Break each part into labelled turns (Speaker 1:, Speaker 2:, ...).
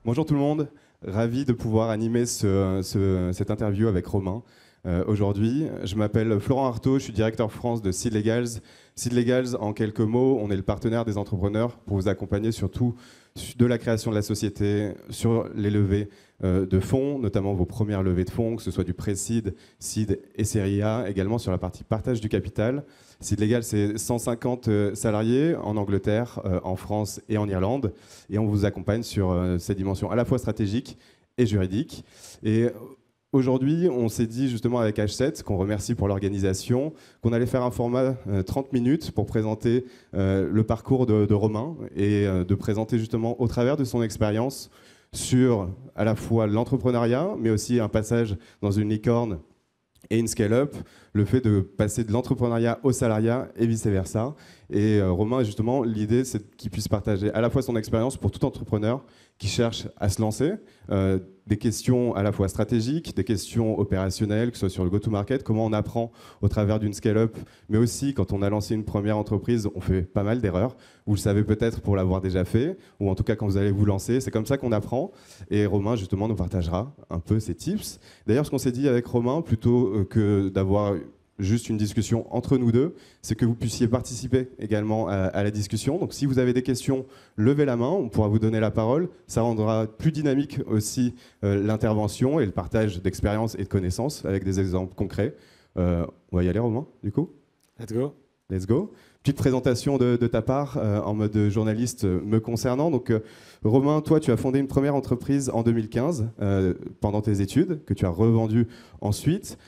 Speaker 1: Bonjour tout le monde, ravi de pouvoir animer cette interview avec Romain. Aujourd'hui, je m'appelle Florent Artaud, je suis directeur France de Seed Legals. Seed Legals, en quelques mots, on est le partenaire des entrepreneurs pour vous accompagner surtout de la création de la société, sur les levées de fonds, notamment vos premières levées de fonds, que ce soit du pré-seed, seed et série A, également sur la partie partage du capital. Seed Legal, c'est 150 salariés en Angleterre, en France et en Irlande. Et on vous accompagne sur ces dimensions à la fois stratégiques et juridiques. Et aujourd'hui, on s'est dit justement avec H7, qu'on remercie pour l'organisation, qu'on allait faire un format 30 minutes pour présenter le parcours de Romain et de présenter justement au travers de son expérience sur à la fois l'entrepreneuriat, mais aussi un passage dans une licorne et une scale-up, le fait de passer de l'entrepreneuriat au salariat et vice-versa. Et Romain, justement, l'idée, c'est qu'il puisse partager à la fois son expérience pour tout entrepreneur qui cherche à se lancer, des questions à la fois stratégiques, des questions opérationnelles, que ce soit sur le go-to-market, comment on apprend au travers d'une scale-up, mais aussi quand on a lancé une première entreprise, on fait pas mal d'erreurs. Vous le savez peut-être pour l'avoir déjà fait, ou en tout cas quand vous allez vous lancer, c'est comme ça qu'on apprend. Et Romain, justement, nous partagera un peu ses tips. D'ailleurs, ce qu'on s'est dit avec Romain, plutôt que d'avoir juste une discussion entre nous deux, c'est que vous puissiez participer également à la discussion. Donc si vous avez des questions, levez la main, on pourra vous donner la parole. Ça rendra plus dynamique aussi l'intervention et le partage d'expériences et de connaissances avec des exemples concrets. On va y aller, Romain, du coup.
Speaker 2: Let's go.
Speaker 1: Let's go. Petite présentation de ta part en mode journaliste me concernant. Donc, Romain, toi, tu as fondé une première entreprise en 2015 pendant tes études, que tu as revendue ensuite.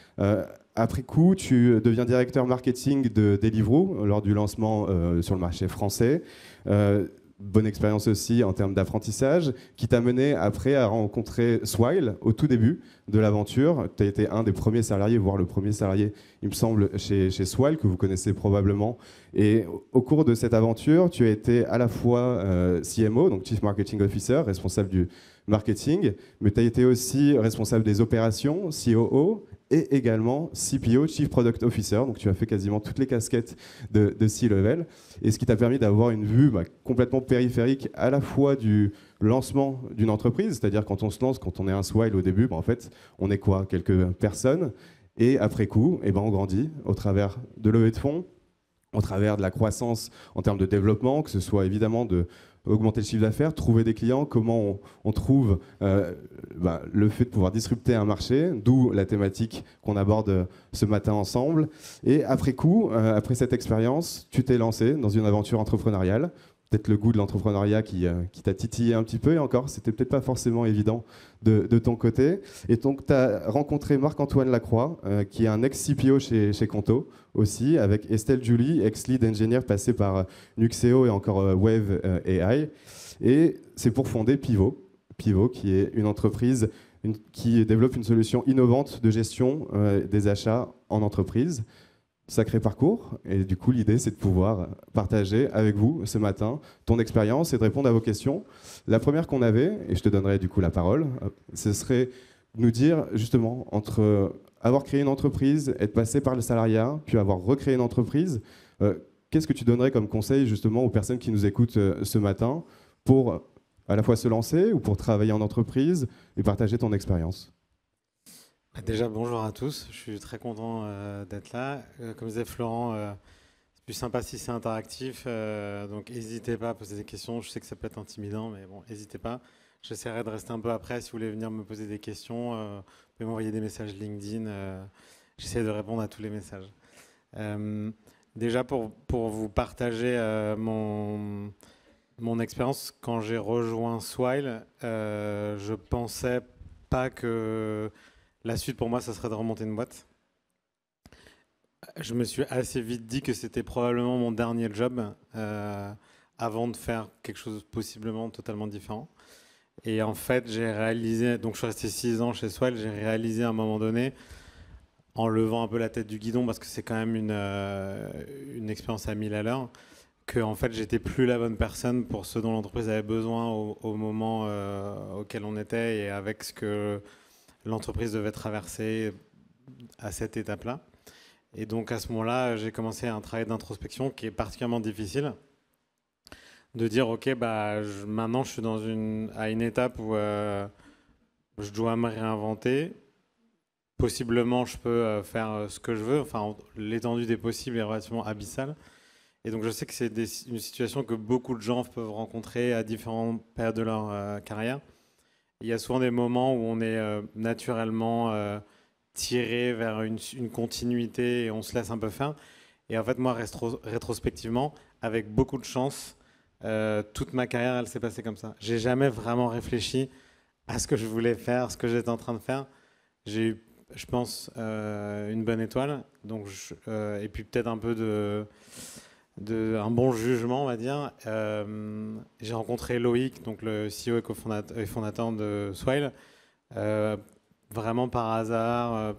Speaker 1: Après coup, tu deviens directeur marketing de Deliveroo lors du lancement sur le marché français. Bonne expérience aussi en termes d'apprentissage, qui t'a mené après à rencontrer Swile au tout début de l'aventure. Tu as été un des premiers salariés, voire le premier salarié, il me semble, chez Swile, que vous connaissez probablement. Et au cours de cette aventure, tu as été à la fois CMO, donc Chief Marketing Officer, responsable du marketing, mais tu as été aussi responsable des opérations, COO, et également CPO, Chief Product Officer. Donc tu as fait quasiment toutes les casquettes de C-Level, et ce qui t'a permis d'avoir une vue complètement périphérique à la fois du lancement d'une entreprise, c'est-à-dire quand on se lance, quand on est un Swile au début, en fait, on est quoi? Quelques personnes, et après coup, on grandit au travers de levées de fonds, au travers de la croissance en termes de développement, que ce soit évidemment de augmenter le chiffre d'affaires, trouver des clients, comment on trouve le fait de pouvoir disrupter un marché, d'où la thématique qu'on aborde ce matin ensemble. Et après coup, après cette expérience, tu t'es lancé dans une aventure entrepreneuriale. Peut-être le goût de l'entrepreneuriat qui t'a titillé un petit peu, et encore, c'était peut-être pas forcément évident de ton côté. Et donc, tu as rencontré Marc-Antoine Lacroix, qui est un ex-CPO chez Conto aussi, avec Estelle Julie, ex-lead engineer passé par Nuxeo et encore Wave AI. Et c'est pour fonder Pivot. Pivot, qui est une entreprise qui développe une solution innovante de gestion des achats en entreprise. Sacré parcours, et du coup l'idée c'est de pouvoir partager avec vous ce matin ton expérience et de répondre à vos questions. La première qu'on avait, et je te donnerai du coup la parole, ce serait de nous dire justement entre avoir créé une entreprise, être passé par le salariat, puis avoir recréé une entreprise, qu'est-ce que tu donnerais comme conseil justement aux personnes qui nous écoutent ce matin pour à la fois se lancer ou pour travailler en entreprise et partager ton expérience?
Speaker 2: Déjà, bonjour à tous. Je suis très content d'être là. Comme disait Florent, c'est plus sympa si c'est interactif. Donc, n'hésitez pas à poser des questions. Je sais que ça peut être intimidant, mais bon, n'hésitez pas. J'essaierai de rester un peu après. Si vous voulez venir me poser des questions, vous pouvez m'envoyer des messages LinkedIn. J'essaie de répondre à tous les messages. Déjà, pour vous partager mon expérience, quand j'ai rejoint Swile, je pensais pas que la suite pour moi, ça serait de remonter une boîte. Je me suis assez vite dit que c'était probablement mon dernier job avant de faire quelque chose possiblement totalement différent. Et en fait, j'ai réalisé, donc je suis resté 6 ans chez Swile, j'ai réalisé à un moment donné, en levant un peu la tête du guidon, parce que c'est quand même une expérience à 1000 à l'heure, que en fait, j'étais plus la bonne personne pour ce dont l'entreprise avait besoin au moment auquel on était et avec ce que l'entreprise devait traverser à cette étape-là. Et donc à ce moment-là, j'ai commencé un travail d'introspection qui est particulièrement difficile. de dire, ok, bah, maintenant je suis à une étape où je dois me réinventer. Possiblement, je peux faire ce que je veux. Enfin, l'étendue des possibles est relativement abyssale. Et donc, je sais que c'est une situation que beaucoup de gens peuvent rencontrer à différentes périodes de leur carrière. Il y a souvent des moments où on est naturellement tiré vers une continuité et on se laisse un peu faire. Et en fait, moi, rétrospectivement, avec beaucoup de chance, toute ma carrière, elle s'est passée comme ça. J'ai jamais vraiment réfléchi à ce que je voulais faire, ce que j'étais en train de faire. J'ai eu, je pense, une bonne étoile, donc et puis peut-être un peu un bon jugement, on va dire. J'ai rencontré Loïc, donc le CEO et fondateur de Swile, vraiment par hasard.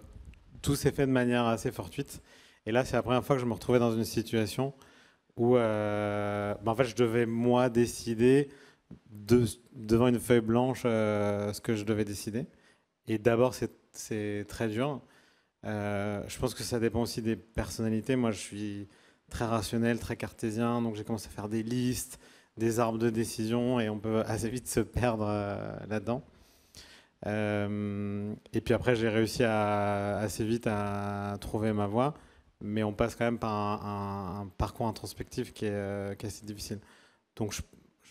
Speaker 2: Tout s'est fait de manière assez fortuite. Et là, c'est la première fois que je me retrouvais dans une situation où en fait, je devais, moi, décider devant une feuille blanche ce que je devais décider. Et d'abord, c'est très dur. Je pense que ça dépend aussi des personnalités. Moi, je suis très rationnel, très cartésien, donc j'ai commencé à faire des listes, des arbres de décision, et on peut assez vite se perdre là-dedans. Et puis après, j'ai réussi assez vite à trouver ma voie, mais on passe quand même par un parcours introspectif qui est assez difficile. Donc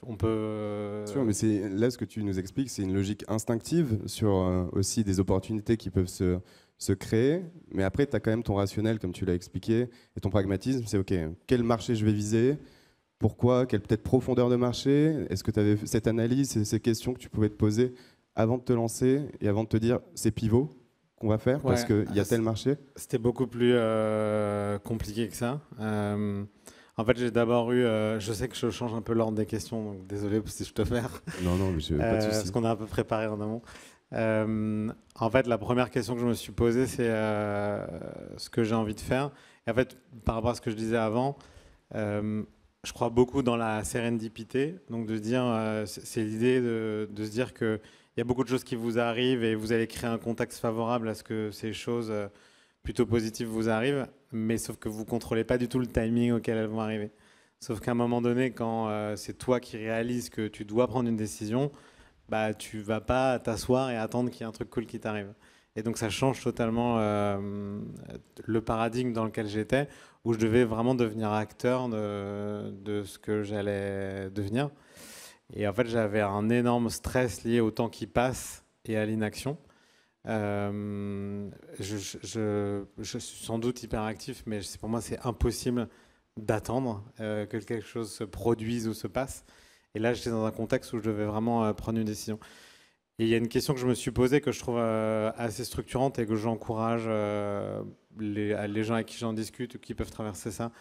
Speaker 2: on peut...
Speaker 1: Sûr, mais là, ce que tu nous expliques, c'est une logique instinctive sur aussi des opportunités qui peuvent se créer. Mais après, tu as quand même ton rationnel, comme tu l'as expliqué, et ton pragmatisme. C'est OK, quel marché je vais viser? Pourquoi? Quelle peut-être profondeur de marché? Est-ce que tu avais cette analyse, ces questions que tu pouvais te poser avant de te lancer et avant de te dire c'est pivot qu'on va faire parce qu'il y a tel marché?
Speaker 2: C'était beaucoup plus compliqué que ça. En fait, j'ai d'abord eu. Je sais que je change un peu l'ordre des questions, donc désolé si je te perds.
Speaker 1: Non, non, mais pas de souci.
Speaker 2: Parce qu'on a un peu préparé en amont. En fait, la première question que je me suis posée, c'est ce que j'ai envie de faire. Et en fait, par rapport à ce que je disais avant, je crois beaucoup dans la sérendipité. Donc, de dire, c'est l'idée de se dire qu'il y a beaucoup de choses qui vous arrivent et vous allez créer un contexte favorable à ce que ces choses plutôt positives vous arrivent, mais sauf que vous ne contrôlez pas du tout le timing auquel elles vont arriver. Sauf qu'à un moment donné, quand c'est toi qui réalises que tu dois prendre une décision, bah, tu vas pas t'asseoir et attendre qu'il y ait un truc cool qui t'arrive. Et donc ça change totalement le paradigme dans lequel j'étais, où je devais vraiment devenir acteur de ce que j'allais devenir. Et en fait, j'avais un énorme stress lié au temps qui passe et à l'inaction. Je suis sans doute hyperactif, mais pour moi, c'est impossible d'attendre que quelque chose se produise ou se passe. Et là, j'étais dans un contexte où je devais vraiment prendre une décision. Et il y a une question que je me suis posée que je trouve assez structurante et que j'encourage les gens avec qui j'en discute ou qui peuvent traverser ça,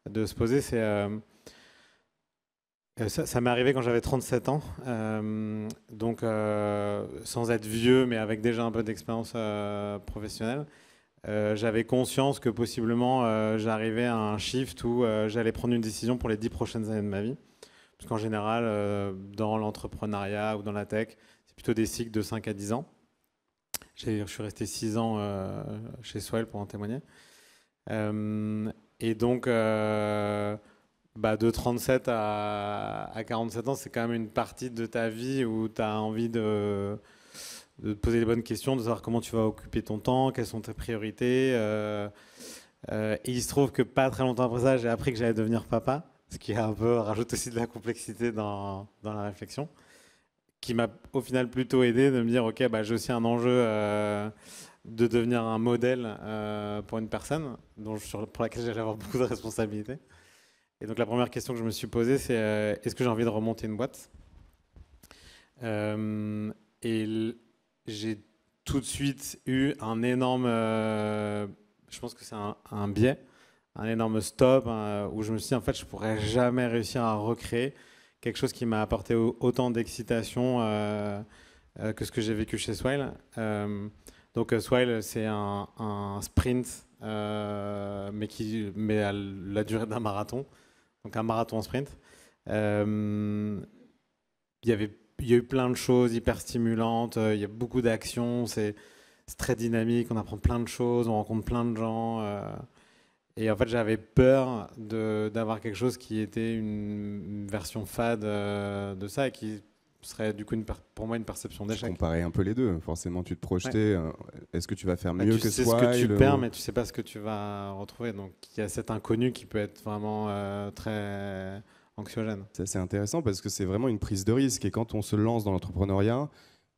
Speaker 2: de se poser, c'est... ça m'est arrivé quand j'avais 37 ans, donc sans être vieux, mais avec déjà un peu d'expérience professionnelle. J'avais conscience que possiblement j'arrivais à un shift où j'allais prendre une décision pour les 10 prochaines années de ma vie. Parce qu'en général, dans l'entrepreneuriat ou dans la tech, c'est plutôt des cycles de 5 à 10 ans. Je suis resté 6 ans chez Swell pour en témoigner. Et donc... de 37 à 47 ans, c'est quand même une partie de ta vie où tu as envie de te poser les bonnes questions, de savoir comment tu vas occuper ton temps, quelles sont tes priorités. Et il se trouve que pas très longtemps après ça, j'ai appris que j'allais devenir papa, ce qui rajoute aussi de la complexité dans la réflexion, qui m'a au final plutôt aidé de me dire, ok, j'ai aussi un enjeu de devenir un modèle pour une personne pour laquelle j'allais avoir beaucoup de responsabilités. Et donc la première question que je me suis posée, c'est est-ce que j'ai envie de remonter une boîte? Et j'ai tout de suite eu un énorme, je pense que c'est un biais, un énorme stop où je me suis dit en fait je pourrais jamais réussir à recréer quelque chose qui m'a apporté autant d'excitation que ce que j'ai vécu chez Swile. Donc Swile, c'est un sprint, mais à la durée d'un marathon. Donc un marathon sprint. Il y a eu plein de choses hyper stimulantes, il y a beaucoup d'actions, c'est très dynamique, on apprend plein de choses, on rencontre plein de gens. Et en fait, j'avais peur d'avoir quelque chose qui était une version fade de ça et qui serait du coup pour moi une perception
Speaker 1: Tu
Speaker 2: d'échec.
Speaker 1: comparais un peu les deux, forcément, tu te projetais. Est-ce que tu vas faire
Speaker 2: Bah,
Speaker 1: mieux
Speaker 2: tu
Speaker 1: que
Speaker 2: sais
Speaker 1: Swile
Speaker 2: ce que tu perds, mais tu sais pas ce que tu vas retrouver. Donc il y a cet inconnu qui peut être vraiment très anxiogène.
Speaker 1: C'est intéressant parce que c'est vraiment une prise de risque. Et quand on se lance dans l'entrepreneuriat,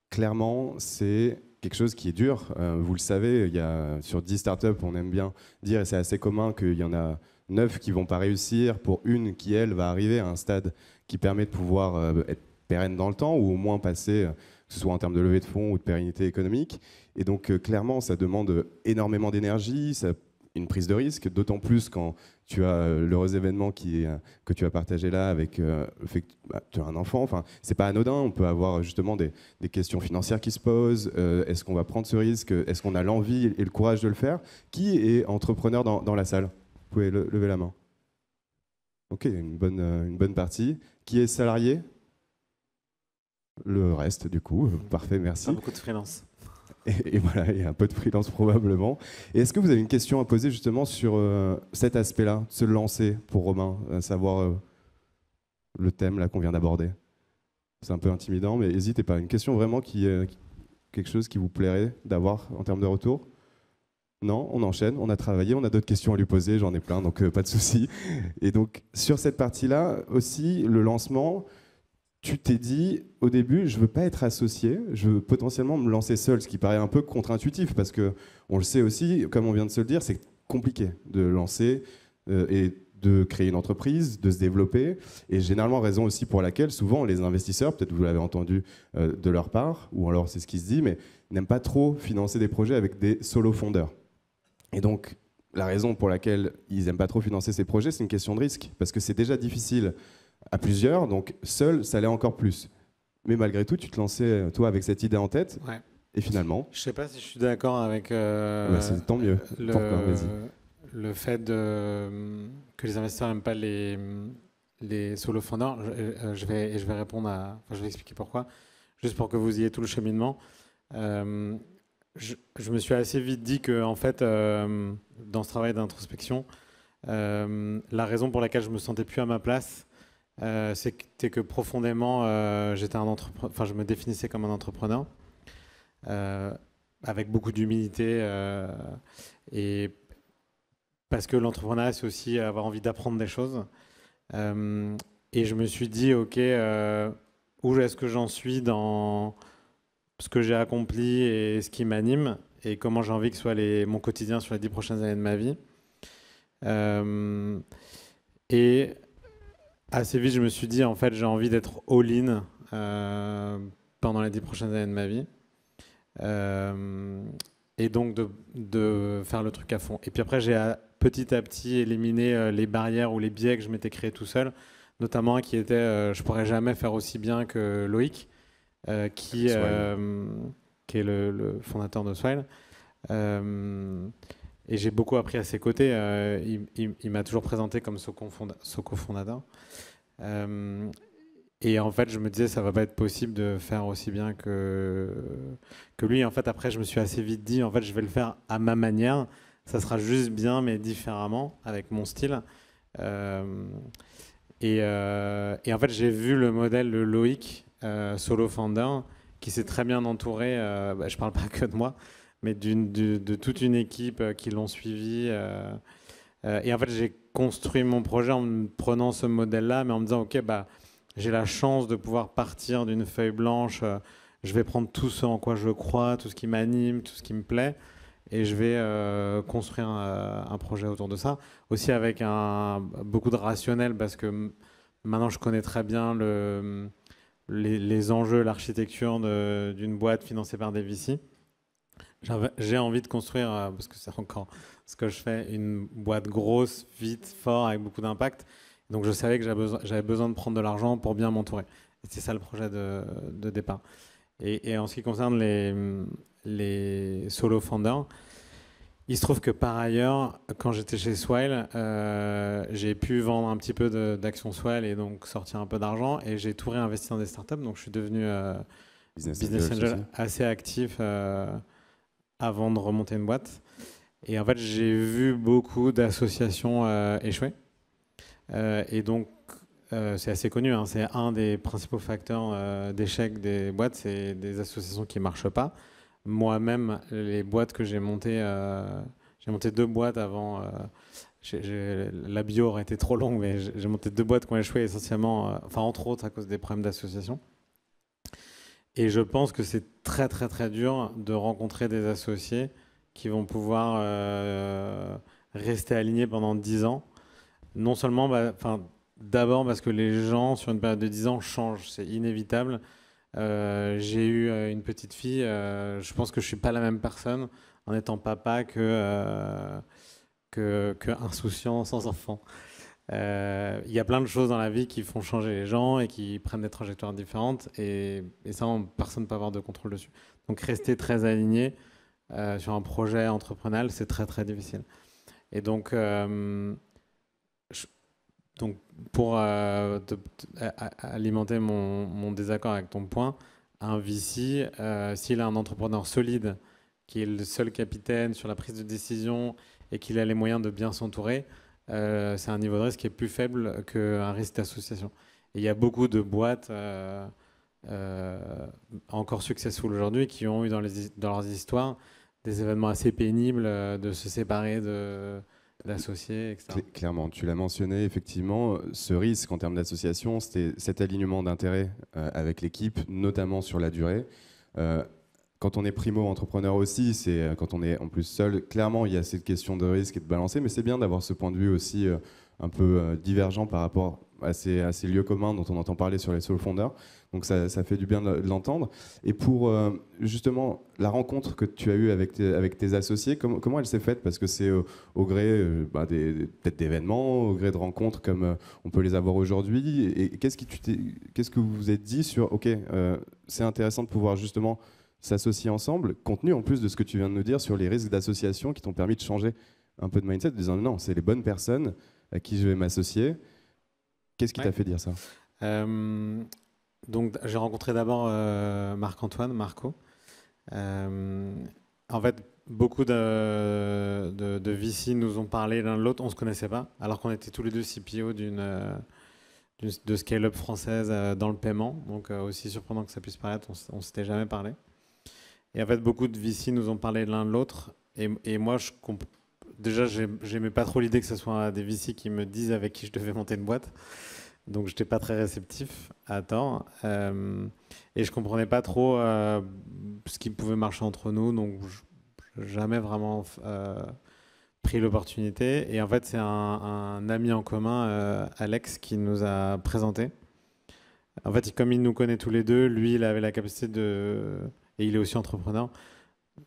Speaker 1: clairement, c'est quelque chose qui est dur. Vous le savez, il y a, sur 10 startups, on aime bien dire, et c'est assez commun, qu'il y en a 9 qui ne vont pas réussir pour une qui, elle, va arriver à un stade qui permet de pouvoir être pérenne dans le temps ou au moins passer, que ce soit en termes de levée de fonds ou de pérennité économique. Et donc, clairement, ça demande énormément d'énergie, une prise de risque, d'autant plus quand tu as l'heureux événement que tu as partagé là avec le fait que tu as un enfant. Enfin, c'est pas anodin. On peut avoir justement des questions financières qui se posent. Est-ce qu'on va prendre ce risque? Est-ce qu'on a l'envie et le courage de le faire? Qui est entrepreneur dans la salle? Vous pouvez lever la main. Ok, une bonne partie. Qui est salarié? Le reste, du coup. Parfait, merci.
Speaker 2: Pas beaucoup de freelance.
Speaker 1: Et voilà, il y a un peu de freelance probablement. Et est-ce que vous avez une question à poser justement sur cet aspect-là, se lancer pour Romain, à savoir le thème là qu'on vient d'aborder? C'est un peu intimidant, mais n'hésitez pas. Une question vraiment quelque chose qui vous plairait d'avoir en termes de retour? Non, on enchaîne, on a travaillé, on a d'autres questions à lui poser, j'en ai plein, donc pas de souci. Et donc sur cette partie-là aussi, le lancement, tu t'es dit au début, je veux pas être associé, je veux potentiellement me lancer seul, ce qui paraît un peu contre-intuitif parce que on le sait aussi, comme on vient de se le dire, c'est compliqué de lancer et de créer une entreprise, de se développer. Et généralement, raison aussi pour laquelle souvent les investisseurs, peut-être vous l'avez entendu de leur part, ou alors c'est ce qui se dit, mais n'aiment pas trop financer des projets avec des solo-fondeurs. Et donc, la raison pour laquelle ils n'aiment pas trop financer ces projets, c'est une question de risque, parce que c'est déjà difficile à plusieurs, donc seul, ça l'est encore plus. Mais malgré tout, tu te lançais, toi, avec cette idée en tête,
Speaker 2: Ouais.
Speaker 1: et finalement...
Speaker 2: Je sais pas si je suis d'accord avec
Speaker 1: c'est tant mieux. Pourquoi? Vas-y.
Speaker 2: Le fait que les investisseurs n'aiment pas les solo-founders. Je vais répondre je vais expliquer pourquoi, juste pour que vous ayez tout le cheminement. Je me suis assez vite dit que, en fait, dans ce travail d'introspection, la raison pour laquelle je me sentais plus à ma place, c'était que profondément, je me définissais comme un entrepreneur, avec beaucoup d'humilité, et parce que l'entrepreneuriat, c'est aussi avoir envie d'apprendre des choses. Et je me suis dit, ok, où est-ce que j'en suis dans ce que j'ai accompli et ce qui m'anime, et comment j'ai envie que soit mon quotidien sur les 10 prochaines années de ma vie. Et assez vite, je me suis dit, en fait, j'ai envie d'être all-in pendant les 10 prochaines années de ma vie. Et donc de faire le truc à fond. Et puis après, j'ai petit à petit éliminé les barrières ou les biais que je m'étais créé tout seul, notamment un qui était je pourrais jamais faire aussi bien que Loïc, qui est le fondateur de Swile. Et j'ai beaucoup appris à ses côtés. Il m'a toujours présenté comme son cofondateur. Et en fait, je me disais, ça va pas être possible de faire aussi bien que lui. En fait, après, je me suis assez vite dit, en fait, je vais le faire à ma manière. Ça sera juste bien, mais différemment, avec mon style. Et en fait, j'ai vu le modèle de Loïc, solo founder, qui s'est très bien entouré. Je parle pas que de moi, mais de toute une équipe qui l'ont suivi. Et en fait, j'ai construit mon projet en me prenant ce modèle-là, mais en me disant, ok, j'ai la chance de pouvoir partir d'une feuille blanche. Je vais prendre tout ce en quoi je crois, tout ce qui m'anime, tout ce qui me plaît, et je vais construire un projet autour de ça. Aussi avec beaucoup de rationnel, parce que maintenant je connais très bien les enjeux, l'architecture d'une boîte financée par des VC. J'ai envie de construire, parce que c'est encore ce que je fais, une boîte grosse, vite, fort, avec beaucoup d'impact. Donc je savais que j'avais besoin de prendre de l'argent pour bien m'entourer. C'est ça le projet de départ. Et en ce qui concerne les solo founders, il se trouve que par ailleurs, quand j'étais chez Swile, j'ai pu vendre un petit peu d'actions Swile et donc sortir un peu d'argent. Et j'ai tout réinvesti dans des startups. Donc je suis devenu business angel assez actif avant de remonter une boîte. Et en fait, j'ai vu beaucoup d'associations échouer. Et donc, c'est assez connu, hein, c'est un des principaux facteurs d'échec des boîtes, c'est des associations qui ne marchent pas. Moi-même, les boîtes que j'ai monté 2 boîtes avant. La bio aurait été trop longue, mais j'ai monté 2 boîtes qui ont échoué essentiellement, enfin entre autres à cause des problèmes d'association. Et je pense que c'est très très très dur de rencontrer des associés qui vont pouvoir rester alignés pendant 10 ans. Non seulement, d'abord parce que les gens sur une période de 10 ans changent, c'est inévitable. J'ai eu une petite fille, je pense que je suis pas la même personne en étant papa que insouciant sans enfant. Il y a plein de choses dans la vie qui font changer les gens et qui prennent des trajectoires différentes et ça, personne ne peut avoir de contrôle dessus. Donc rester très aligné sur un projet entrepreneurial, c'est très très difficile. Et donc, pour alimenter mon désaccord avec ton point, un VC, s'il a un entrepreneur solide qui est le seul capitaine sur la prise de décision et qu'il a les moyens de bien s'entourer, c'est un niveau de risque qui est plus faible qu'un risque d'association. Et il y a beaucoup de boîtes encore successful aujourd'hui qui ont eu dans leurs histoires des événements assez pénibles de se séparer d'associés, etc.
Speaker 1: Clairement, tu l'as mentionné, effectivement, ce risque en termes d'association, c'était cet alignement d'intérêts avec l'équipe, notamment sur la durée. Quand on est primo-entrepreneur aussi, c'est quand on est en plus seul, clairement, il y a cette question de risque et de balancer, mais c'est bien d'avoir ce point de vue aussi un peu divergent par rapport à ces lieux communs dont on entend parler sur les solo founders. Donc ça fait du bien de l'entendre. Et pour justement la rencontre que tu as eue avec tes associés, comment elle s'est faite? Parce que c'est au gré peut-être d'événements, au gré de rencontres comme on peut les avoir aujourd'hui. Et qu'est-ce que vous vous êtes dit sur, ok, c'est intéressant de pouvoir justement s'associer ensemble, compte tenu en plus de ce que tu viens de nous dire sur les risques d'association qui t'ont permis de changer un peu de mindset, en disant non, c'est les bonnes personnes à qui je vais m'associer. Qu'est-ce qui t'a fait dire ça?
Speaker 2: Donc j'ai rencontré d'abord Marc-Antoine, Marco. En fait, beaucoup de VC nous ont parlé l'un de l'autre, on ne se connaissait pas, alors qu'on était tous les deux CPO de scale-up française dans le paiement. Donc aussi surprenant que ça puisse paraître, on ne s'était jamais parlé. Et en fait, beaucoup de VC nous ont parlé l'un de l'autre. Et moi, déjà, j'aimais pas trop l'idée que ce soit des VC qui me disent avec qui je devais monter une boîte. Donc, j'étais pas très réceptif à tort. Et je comprenais pas trop ce qui pouvait marcher entre nous. Donc, je n'ai jamais vraiment pris l'opportunité. Et en fait, c'est un ami en commun, Alex, qui nous a présenté. En fait, comme il nous connaît tous les deux, lui, il avait la capacité et il est aussi entrepreneur,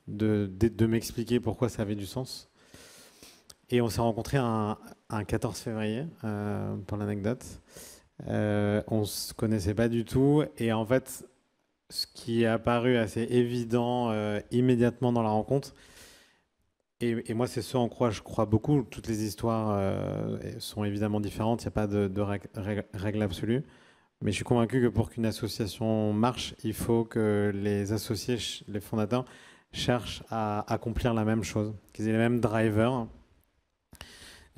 Speaker 2: de m'expliquer pourquoi ça avait du sens. Et on s'est rencontrés un 14 février, pour l'anecdote. On ne se connaissait pas du tout. Et en fait, ce qui est apparu assez évident immédiatement dans la rencontre, et moi, c'est ce en quoi je crois beaucoup. Toutes les histoires sont évidemment différentes. Il n'y a pas de règle absolue. Mais je suis convaincu que pour qu'une association marche, il faut que les associés, les fondateurs, cherchent à accomplir la même chose, qu'ils aient les mêmes drivers.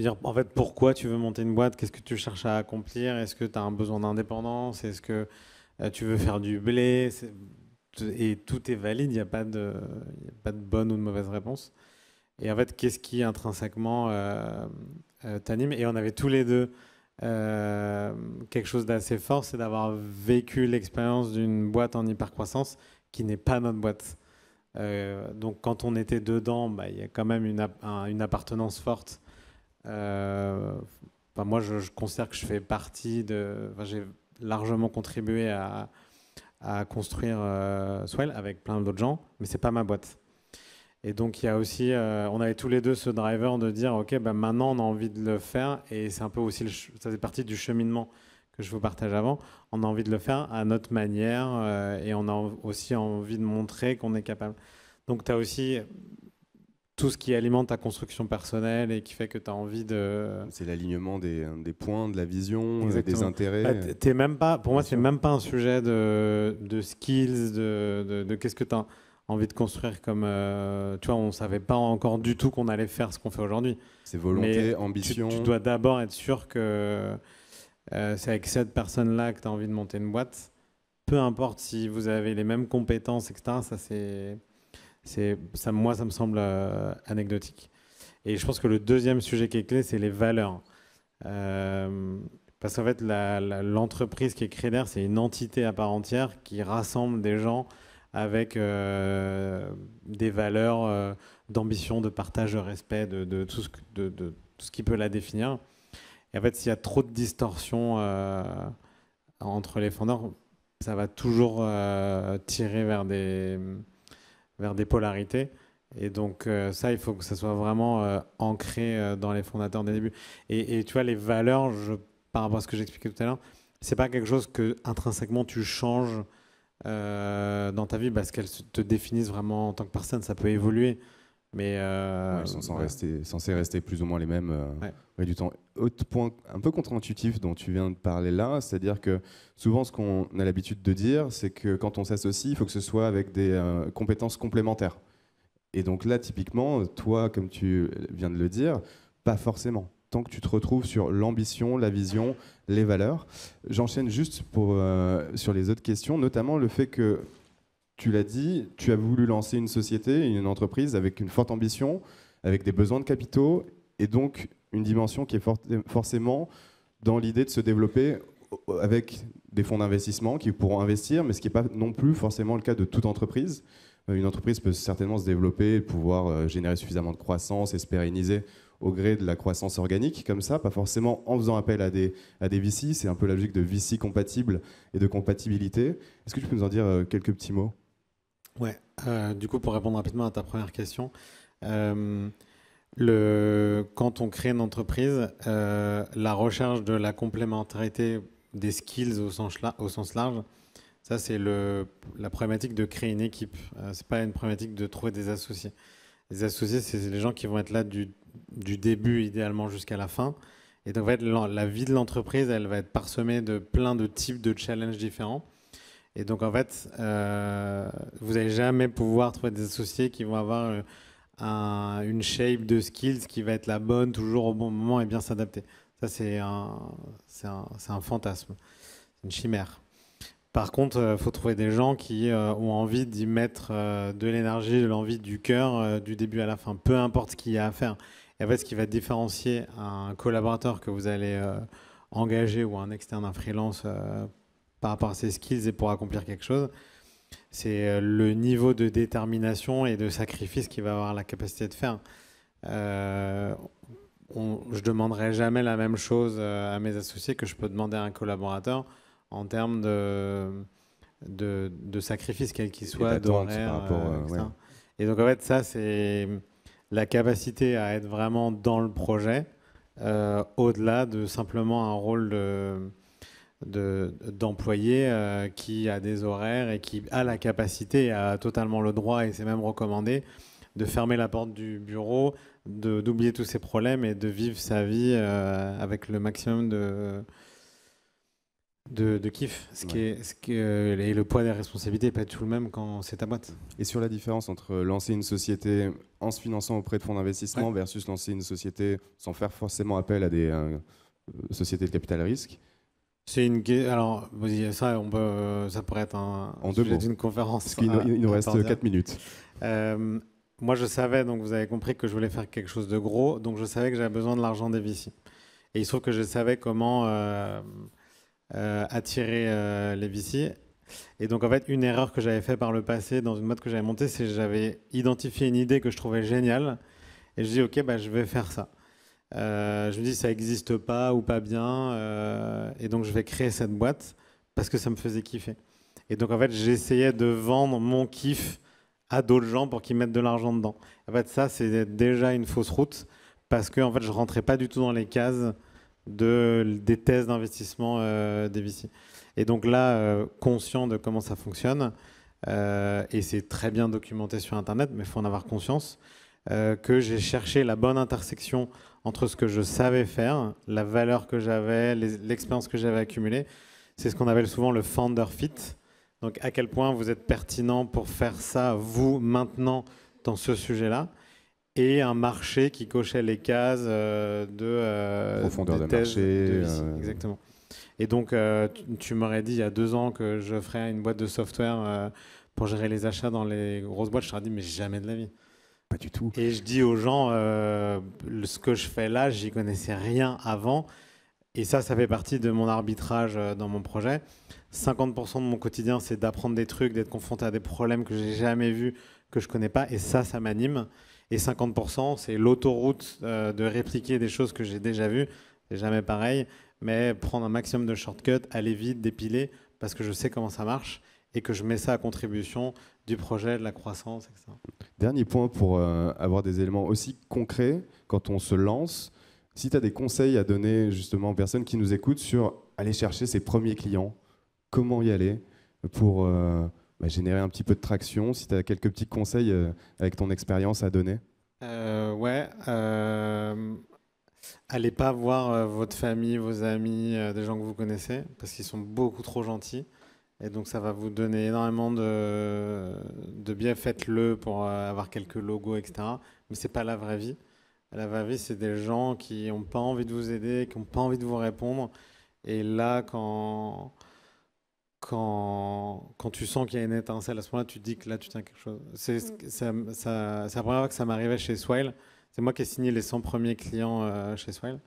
Speaker 2: Dire, en fait, pourquoi tu veux monter une boîte? Qu'est-ce que tu cherches à accomplir? Est-ce que tu as un besoin d'indépendance? Est-ce que tu veux faire du blé? Et tout est valide, il n'y a pas de bonne ou de mauvaise réponse. Et en fait, qu'est-ce qui intrinsèquement t'anime? Et on avait tous les deux quelque chose d'assez fort, c'est d'avoir vécu l'expérience d'une boîte en hypercroissance qui n'est pas notre boîte. Donc quand on était dedans, il y a quand même une appartenance forte. Moi, je considère que je fais partie j'ai largement contribué à construire Swell avec plein d'autres gens, mais c'est pas ma boîte. Et donc il y a aussi, on avait tous les deux ce driver de dire ok, maintenant on a envie de le faire, et c'est un peu aussi, ça fait partie du cheminement que je vous partage avant. On a envie de le faire à notre manière et on a aussi envie de montrer qu'on est capable. Donc tu as aussi tout ce qui alimente ta construction personnelle et qui fait que tu as envie de...
Speaker 1: C'est l'alignement des points, de la vision, des intérêts.
Speaker 2: Pour moi, c'est même pas un sujet de skills, de qu'est-ce que tu as... envie de construire comme... tu vois, on ne savait pas encore du tout qu'on allait faire ce qu'on fait aujourd'hui.
Speaker 1: C'est volonté,
Speaker 2: Mais
Speaker 1: ambition.
Speaker 2: tu dois d'abord être sûr que c'est avec cette personne-là que tu as envie de monter une boîte. Peu importe si vous avez les mêmes compétences, etc. Ça, moi, ça me semble anecdotique. Et je pense que le deuxième sujet qui est clé, c'est les valeurs. Parce qu'en fait, l'entreprise qui est créée derrière, c'est une entité à part entière qui rassemble des gens avec des valeurs d'ambition, de partage, de respect, de tout ce qui peut la définir. Et en fait, s'il y a trop de distorsions entre les fondeurs, ça va toujours tirer vers des polarités. Et donc ça, il faut que ça soit vraiment ancré dans les fondateurs dès le début. Et tu vois, les valeurs, par rapport à ce que j'expliquais tout à l'heure, c'est pas quelque chose que intrinsèquement tu changes dans ta vie parce qu'elles te définissent vraiment en tant que personne. Ça peut évoluer, mais
Speaker 1: Elles sont censées rester plus ou moins les mêmes du temps. Autre point un peu contre-intuitif dont tu viens de parler là, c'est-à-dire que souvent ce qu'on a l'habitude de dire, c'est que quand on s'associe, il faut que ce soit avec des compétences complémentaires. Et donc là, typiquement, toi, comme tu viens de le dire, pas forcément. Tant que tu te retrouves sur l'ambition, la vision, les valeurs. J'enchaîne juste sur les autres questions, notamment le fait que, tu l'as dit, tu as voulu lancer une société, une entreprise avec une forte ambition, avec des besoins de capitaux, et donc une dimension qui est forcément dans l'idée de se développer avec des fonds d'investissement qui pourront investir, mais ce qui n'est pas non plus forcément le cas de toute entreprise. Une entreprise peut certainement se développer, pouvoir générer suffisamment de croissance et se pérenniser au gré de la croissance organique, comme ça, pas forcément en faisant appel à des VC. C'est un peu la logique de VC compatible et de compatibilité. Est-ce que tu peux nous en dire quelques petits mots ?
Speaker 2: Ouais, du coup, pour répondre rapidement à ta première question, quand on crée une entreprise, la recherche de la complémentarité des skills au sens large, ça, c'est la problématique de créer une équipe. C'est pas une problématique de trouver des associés. Les associés, c'est les gens qui vont être là du début, idéalement, jusqu'à la fin. Et donc, en fait, la vie de l'entreprise, elle va être parsemée de plein de types de challenges différents. Et donc, en fait, vous n'allez jamais pouvoir trouver des associés qui vont avoir une shape de skills qui va être la bonne, toujours au bon moment et bien s'adapter. Ça, c'est un fantasme. C'est une chimère. Par contre, il faut trouver des gens qui ont envie d'y mettre de l'énergie, de l'envie, du cœur, du début à la fin, peu importe ce qu'il y a à faire. Et en fait, ce qui va différencier un collaborateur que vous allez engager ou un externe, un freelance par rapport à ses skills et pour accomplir quelque chose, c'est le niveau de détermination et de sacrifice qu'il va avoir la capacité de faire. Je ne demanderai jamais la même chose à mes associés que je peux demander à un collaborateur en termes de sacrifice, quel qu'il soit, d'horaire, etc. Et donc, en fait, ça, c'est la capacité à être vraiment dans le projet, au-delà de simplement un rôle d'employé qui a des horaires et qui a la capacité, a totalement le droit, et c'est même recommandé, de fermer la porte du bureau, d'oublier tous ses problèmes et de vivre sa vie avec le maximum de kiff, et le poids des responsabilités n'est pas tout le même quand c'est ta boîte.
Speaker 1: Et sur la différence entre lancer une société en se finançant auprès de fonds d'investissement versus lancer une société sans faire forcément appel à des sociétés de capital risque.
Speaker 2: Alors, ça, ça pourrait être un
Speaker 1: sujet
Speaker 2: d'une conférence.
Speaker 1: Parce qu'il nous reste 4 minutes.
Speaker 2: Moi, je savais, donc vous avez compris que je voulais faire quelque chose de gros, donc je savais que j'avais besoin de l'argent des VC. Et il se trouve que je savais comment attirer les VC. Et donc, en fait, une erreur que j'avais fait par le passé dans une boîte que j'avais montée, c'est que j'avais identifié une idée que je trouvais géniale. Et je dis, OK, je vais faire ça. Je me dis, ça n'existe pas ou pas bien. Et donc, je vais créer cette boîte parce que ça me faisait kiffer. Et donc, en fait, j'essayais de vendre mon kiff à d'autres gens pour qu'ils mettent de l'argent dedans. En fait, ça, c'est déjà une fausse route parce que en fait, je ne rentrais pas du tout dans les cases des thèses d'investissement des VC. Et donc là, conscient de comment ça fonctionne, et c'est très bien documenté sur Internet, mais il faut en avoir conscience, que j'ai cherché la bonne intersection entre ce que je savais faire, la valeur que j'avais, l'expérience que j'avais accumulée. C'est ce qu'on appelle souvent le founder fit. Donc à quel point vous êtes pertinent pour faire ça, vous, maintenant, dans ce sujet-là, et un marché qui cochait les cases
Speaker 1: profondeur de
Speaker 2: thèse
Speaker 1: marché.
Speaker 2: de VC. Exactement. Et donc, tu m'aurais dit il y a 2 ans que je ferais une boîte de software pour gérer les achats dans les grosses boîtes. Je t'aurais dit, mais jamais de la vie.
Speaker 1: Pas du tout.
Speaker 2: Et je dis aux gens, ce que je fais là, j'y connaissais rien avant. Et ça fait partie de mon arbitrage dans mon projet. 50% de mon quotidien, c'est d'apprendre des trucs, d'être confronté à des problèmes que j'ai jamais vus, que je connais pas. Et ça m'anime. Et 50%, c'est l'autoroute de répliquer des choses que j'ai déjà vues. C'est jamais pareil, mais prendre un maximum de shortcuts, aller vite, dépiler, parce que je sais comment ça marche et que je mets ça à contribution du projet, de la croissance, etc.
Speaker 1: Dernier point pour avoir des éléments aussi concrets quand on se lance. Si tu as des conseils à donner justement aux personnes qui nous écoutent sur aller chercher ses premiers clients, comment y aller pour générer un petit peu de traction, si tu as quelques petits conseils avec ton expérience à donner.
Speaker 2: Allez pas voir votre famille, vos amis, des gens que vous connaissez, parce qu'ils sont beaucoup trop gentils. Et donc ça va vous donner énormément de biais. Faites-le pour avoir quelques logos, etc. Mais c'est pas la vraie vie. La vraie vie, c'est des gens qui n'ont pas envie de vous aider, qui n'ont pas envie de vous répondre. Et là, quand tu sens qu'il y a une étincelle, à ce moment-là, tu te dis que là, tu tiens quelque chose. C'est la première fois que ça m'arrivait chez Swile. C'est moi qui ai signé les 100 premiers clients chez Swile.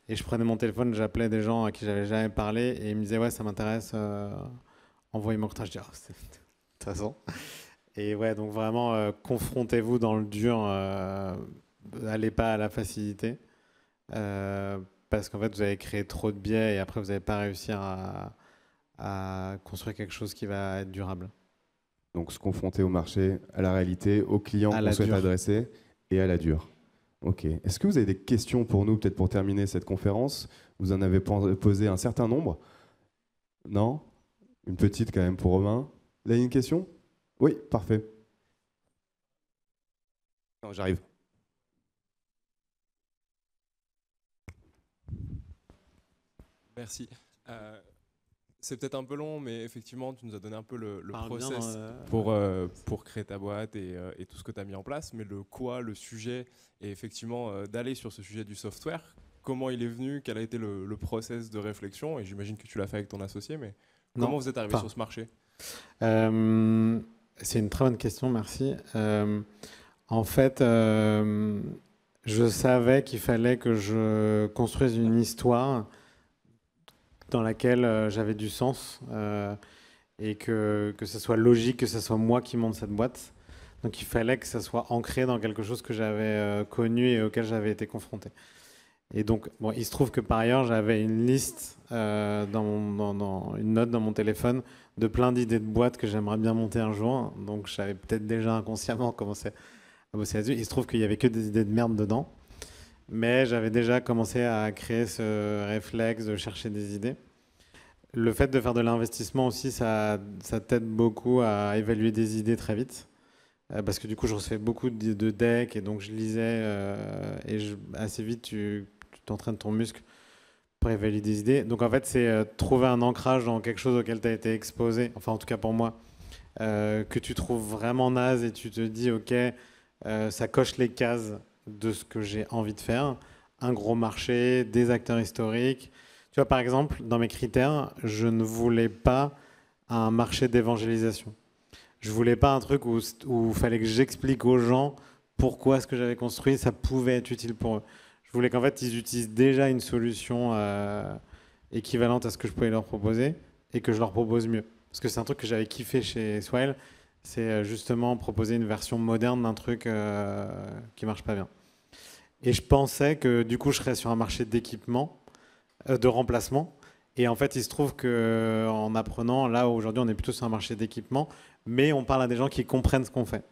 Speaker 2: Et je prenais mon téléphone, j'appelais des gens à qui j'avais jamais parlé et ils me disaient ouais, ça m'intéresse, envoyez-moi le contrat. Je dis oh, de toute façon. Et ouais, donc vraiment, confrontez-vous dans le dur, allez pas à la facilité. Parce qu'en fait, vous avez créé trop de biais et après, vous n'allez pas réussir à construire quelque chose qui va être durable.
Speaker 1: Donc se confronter au marché, à la réalité, aux clients qu'on souhaite adresser et à la dure. Ok. Est-ce que vous avez des questions pour nous, peut-être pour terminer cette conférence? Vous en avez posé un certain nombre. Non? Une petite quand même pour Romain. Là, il y a une question? Oui, parfait. Non, j'arrive.
Speaker 3: Merci. C'est peut-être un peu long, mais effectivement, tu nous as donné un peu le process pour créer ta boîte et tout ce que tu as mis en place. Mais le quoi, le sujet, et effectivement d'aller sur ce sujet du software, comment il est venu, quel a été le process de réflexion? Et j'imagine que tu l'as fait avec ton associé, mais comment vous êtes arrivé sur ce marché?
Speaker 2: C'est une très bonne question, merci. En fait, je savais qu'il fallait que je construise une histoire dans laquelle j'avais du sens et que ce soit logique, que ce soit moi qui monte cette boîte. Donc il fallait que ça soit ancré dans quelque chose que j'avais connu et auquel j'avais été confronté. Et donc, bon, il se trouve que par ailleurs, j'avais une liste, une note dans mon téléphone de plein d'idées de boîtes que j'aimerais bien monter un jour. Donc j'avais peut-être déjà inconsciemment commencé à bosser là-dessus. Il se trouve qu'il n'y avait que des idées de merde dedans. Mais j'avais déjà commencé à créer ce réflexe de chercher des idées. Le fait de faire de l'investissement aussi, ça t'aide beaucoup à évaluer des idées très vite. Parce que du coup, je recevais beaucoup de decks et donc je lisais assez vite, tu t'entraînes ton muscle pour évaluer des idées. Donc en fait, c'est trouver un ancrage dans quelque chose auquel tu as été exposé, enfin en tout cas pour moi, que tu trouves vraiment naze et tu te dis, ok, ça coche les cases de ce que j'ai envie de faire. Un gros marché, des acteurs historiques. Tu vois, par exemple, dans mes critères, je ne voulais pas un marché d'évangélisation. Je voulais pas un truc où il fallait que j'explique aux gens pourquoi ce que j'avais construit, ça pouvait être utile pour eux. Je voulais qu'en fait, ils utilisent déjà une solution équivalente à ce que je pouvais leur proposer et que je leur propose mieux. Parce que c'est un truc que j'avais kiffé chez Swile, c'est justement proposer une version moderne d'un truc qui marche pas bien. Et je pensais que du coup, je serais sur un marché d'équipement, de remplacement. Et en fait, il se trouve qu'en apprenant, là aujourd'hui, on est plutôt sur un marché d'équipement, mais on parle à des gens qui comprennent ce qu'on fait.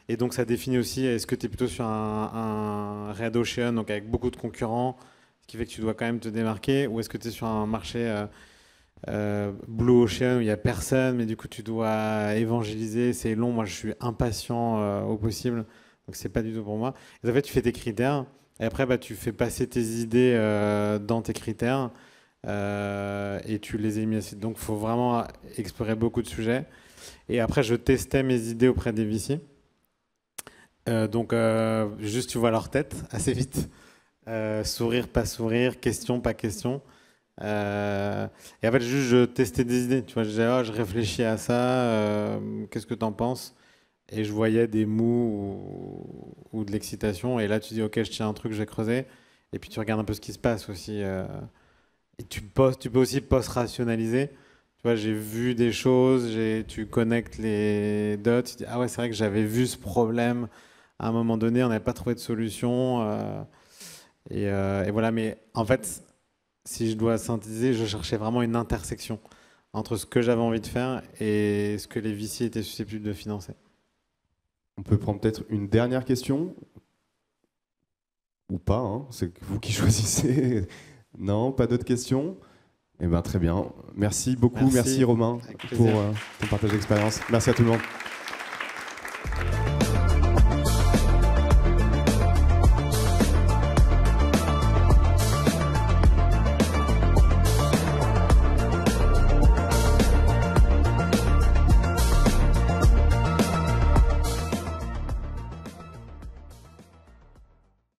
Speaker 2: Et donc, ça définit aussi, est-ce que tu es plutôt sur un Red Ocean, donc avec beaucoup de concurrents, ce qui fait que tu dois quand même te démarquer, ou est-ce que tu es sur un marché Blue Ocean où il n'y a personne, mais du coup, tu dois évangéliser, c'est long, moi je suis impatient au possible. Donc c'est pas du tout pour moi. Et en fait, tu fais tes critères et après, tu fais passer tes idées dans tes critères. et tu les élimines assez vite. Donc il faut vraiment explorer beaucoup de sujets. Et après, je testais mes idées auprès des VC. Donc juste tu vois leur tête assez vite. Sourire, pas sourire, question, pas question. Et en fait, juste je testais des idées. Tu vois, je disais, je réfléchis à ça, qu'est-ce que tu en penses? Et je voyais des mous ou de l'excitation. Et là, tu dis, ok, je tiens un truc, je vais creuser. Et puis tu regardes un peu ce qui se passe aussi. Et tu peux aussi post-rationaliser. Tu vois, j'ai vu des choses, tu connectes les dots. Tu dis, ah ouais, c'est vrai que j'avais vu ce problème à un moment donné, on n'avait pas trouvé de solution. Et voilà, mais en fait, si je dois synthétiser, je cherchais vraiment une intersection entre ce que j'avais envie de faire et ce que les VC étaient susceptibles de financer.
Speaker 1: On peut prendre peut-être une dernière question ou pas, hein, c'est vous qui choisissez. Non, pas d'autres questions? Eh ben, très bien. Merci beaucoup, merci Romain pour ton partage d'expérience. Merci à tout le monde.